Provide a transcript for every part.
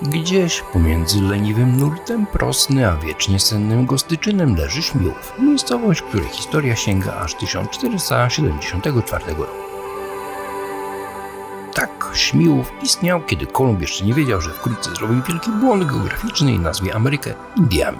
Gdzieś pomiędzy leniwym nurtem Prosny a wiecznie sennym Gostyczynem leży Śmiłów, miejscowość, której historia sięga aż 1474 roku. Tak, Śmiłów istniał, kiedy Kolumb jeszcze nie wiedział, że wkrótce zrobił wielki błąd geograficzny i nazwie Amerykę Indiami.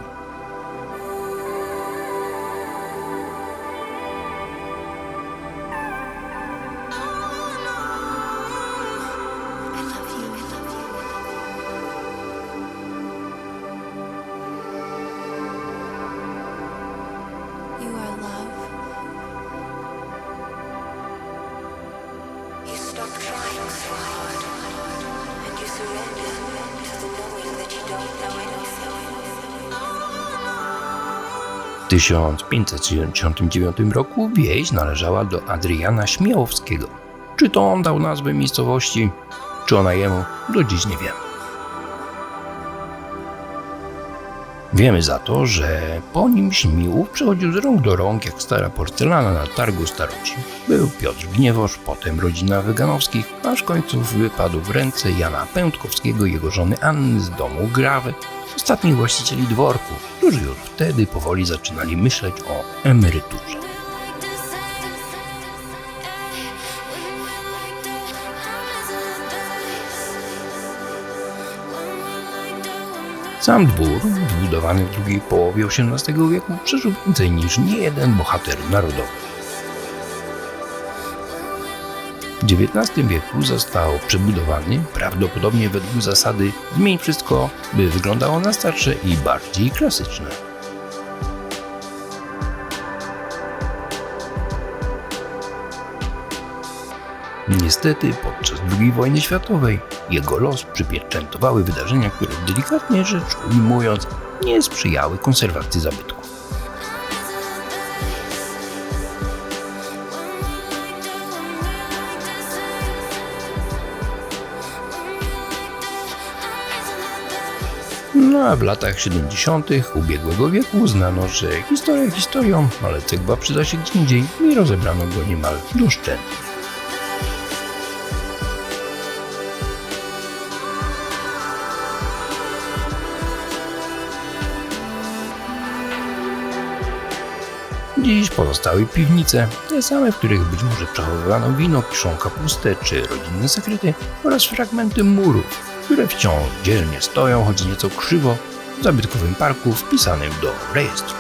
W 1579 roku wieś należała do Adriana Śmiałowskiego. Czy to on dał nazwę miejscowości, czy ona jemu, do dziś nie wiemy. Wiemy za to, że po nim Śmiłów przechodził z rąk do rąk jak stara porcelana na targu staroci. Był Piotr Gniewosz, potem rodzina Wyganowskich, aż w końcu wypadł w ręce Jana Pętkowskiego i jego żony Anny z domu Grawy, ostatnich właścicieli dworku, którzy już wtedy powoli zaczynali myśleć o emeryturze. Sam dwór, zbudowany w drugiej połowie XVIII wieku, przeżył więcej niż niejeden bohater narodowy. W XIX wieku został przebudowany, prawdopodobnie według zasady zmień wszystko, by wyglądało na starsze i bardziej klasyczne. Niestety podczas II wojny światowej jego los przypieczętowały wydarzenia, które delikatnie rzecz ujmując nie sprzyjały konserwacji zabytków. No a w latach 70. ubiegłego wieku uznano, że historia historią, ale cegła przyda się gdzie indziej i rozebrano go niemal doszczętnie. Dziś pozostały piwnice, te same, w których być może przechowywano wino, kiszą kapustę czy rodzinne sekrety oraz fragmenty murów, które wciąż dzielnie stoją, choć nieco krzywo, w zabytkowym parku wpisanym do rejestru.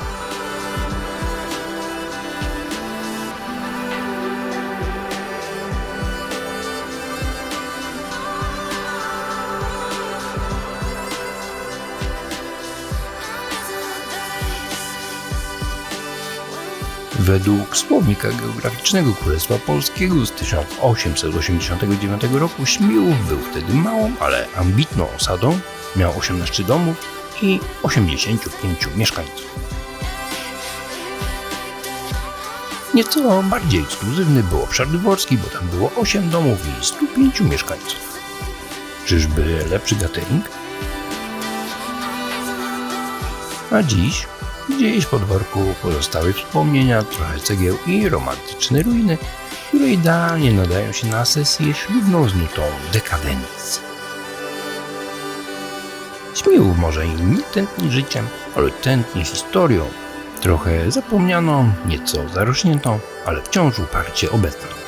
Według Słownika Geograficznego Królestwa Polskiego z 1889 roku Śmiłów był wtedy małą, ale ambitną osadą, miał 18 domów i 85 mieszkańców. Nieco bardziej ekskluzywny był obszar dworski, bo tam było 8 domów i 105 mieszkańców. Czyżby lepszy catering? A dziś gdzieś po dworku pozostały wspomnienia, trochę cegieł i romantyczne ruiny, które idealnie nadają się na sesję ślubną z nutą dekadencji. Śmiłów może i nie tętni życiem, ale tętni historią, trochę zapomnianą, nieco zarośniętą, ale wciąż uparcie obecną.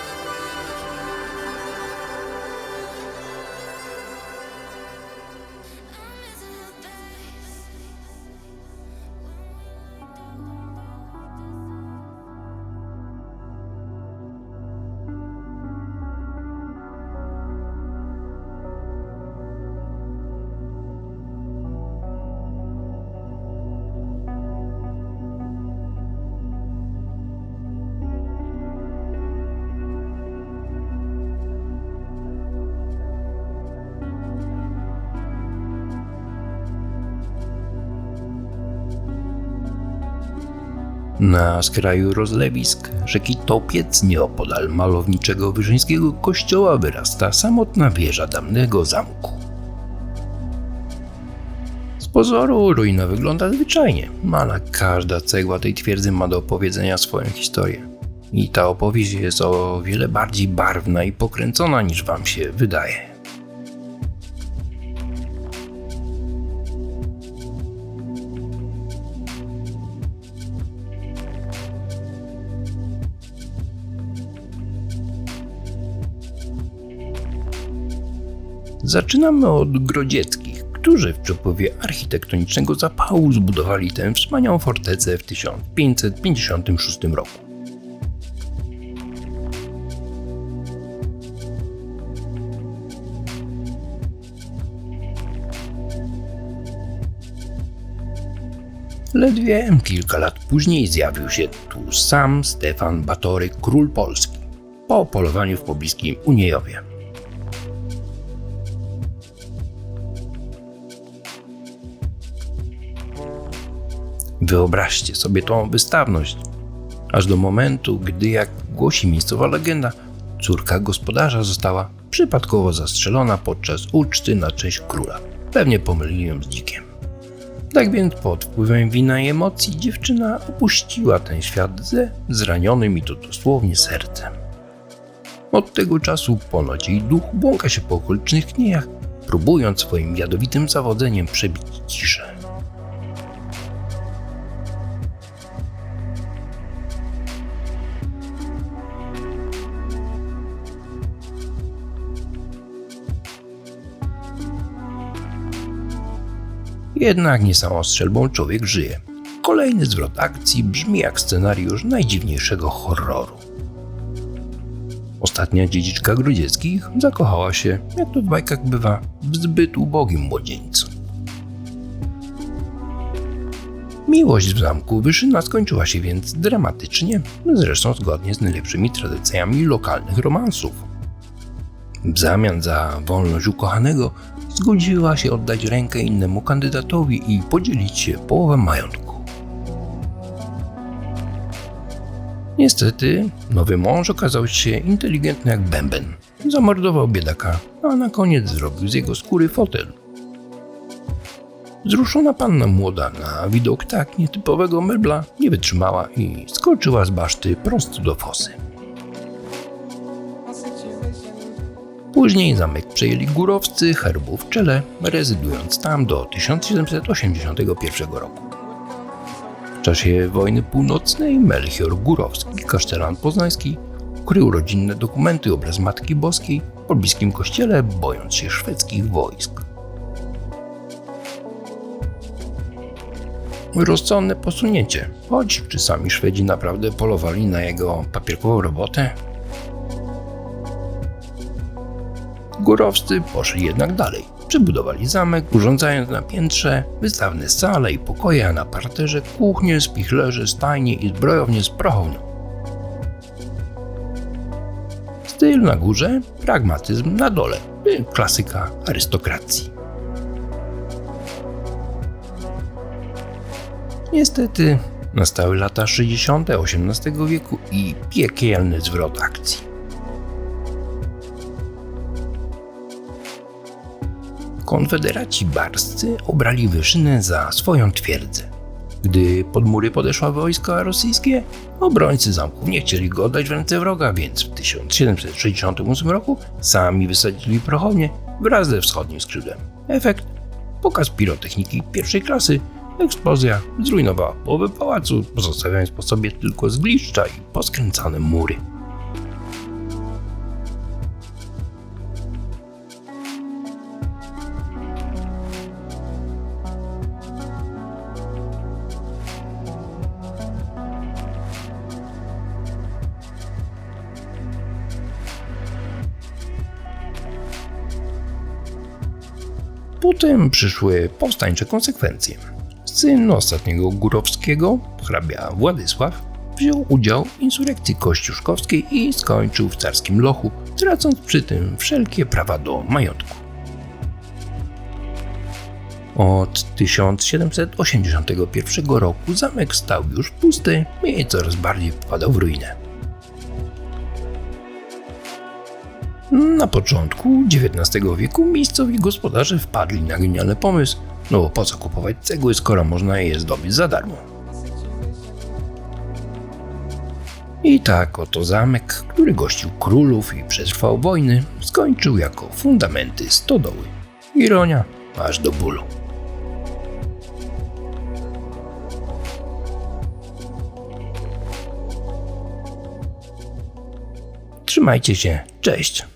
Na skraju rozlewisk rzeki Topiec, nieopodal malowniczego wyżeńskiego kościoła, wyrasta samotna wieża dawnego zamku. Z pozoru ruina wygląda zwyczajnie, ale każda cegła tej twierdzy ma do opowiedzenia swoją historię. I ta opowieść jest o wiele bardziej barwna i pokręcona niż wam się wydaje. Zaczynamy od Grodzieckich, którzy w przepływie architektonicznego zapału zbudowali tę wspaniałą fortecę w 1556 roku. Ledwie kilka lat później zjawił się tu sam Stefan Batory, król Polski, po polowaniu w pobliskim Uniejowie. Wyobraźcie sobie tą wystawność, aż do momentu, gdy, jak głosi miejscowa legenda, córka gospodarza została przypadkowo zastrzelona podczas uczty na cześć króla. Pewnie pomylili ją z dzikiem. Tak więc pod wpływem wina i emocji dziewczyna opuściła ten świat ze zranionym i to dosłownie sercem. Od tego czasu ponoć jej duch błąka się po okolicznych kniejach, próbując swoim jadowitym zawodzeniem przebić ciszę. Jednak nie samą strzelbą człowiek żyje. Kolejny zwrot akcji brzmi jak scenariusz najdziwniejszego horroru. Ostatnia dziedziczka Grodzieckich zakochała się, jak to w bajkach bywa, w zbyt ubogim młodzieńcu. Miłość w zamku Wyszyna skończyła się więc dramatycznie, zresztą zgodnie z najlepszymi tradycjami lokalnych romansów. W zamian za wolność ukochanego zgodziła się oddać rękę innemu kandydatowi i podzielić się połową majątku. Niestety, nowy mąż okazał się inteligentny jak bęben. Zamordował biedaka, a na koniec zrobił z jego skóry fotel. Wzruszona panna młoda na widok tak nietypowego mebla nie wytrzymała i skoczyła z baszty prosto do fosy. Później zamek przejęli górowscy herbów w czele, rezydując tam do 1781 roku. W czasie wojny północnej Melchior Górowski, kasztelan poznański, ukrył rodzinne dokumenty obraz Matki Boskiej w pobliskim kościele, bojąc się szwedzkich wojsk. Rozsądne posunięcie, choć czy sami Szwedzi naprawdę polowali na jego papierkową robotę? Górowscy poszli jednak dalej. Przebudowali zamek, urządzając na piętrze wystawne sale i pokoje, a na parterze kuchnie, spichlerze, stajnie i zbrojownie z prochownią. Styl na górze, pragmatyzm na dole. Klasyka arystokracji. Niestety nastały lata 60. XVIII wieku i piekielny zwrot akcji. Konfederaci barscy obrali Wyszynę za swoją twierdzę. Gdy pod mury podeszła wojska rosyjskie, obrońcy zamków nie chcieli go oddać w ręce wroga, więc w 1768 roku sami wysadzili prochownię wraz ze wschodnim skrzydłem. Efekt? Pokaz pirotechniki pierwszej klasy. Eksplozja zrujnowała połowę pałacu, pozostawiając po sobie tylko zgliszcza i poskręcane mury. Potem przyszły powstańcze konsekwencje. Syn ostatniego Górowskiego, hrabia Władysław, wziął udział w insurekcji kościuszkowskiej i skończył w carskim lochu, tracąc przy tym wszelkie prawa do majątku. Od 1781 roku zamek stał już pusty i coraz bardziej wpadał w ruinę. Na początku XIX wieku miejscowi gospodarze wpadli na genialny pomysł, No bo po co kupować cegły, skoro można je zdobyć za darmo? I tak oto zamek, który gościł królów i przetrwał wojny, skończył jako fundamenty stodoły. Ironia aż do bólu. Trzymajcie się, cześć!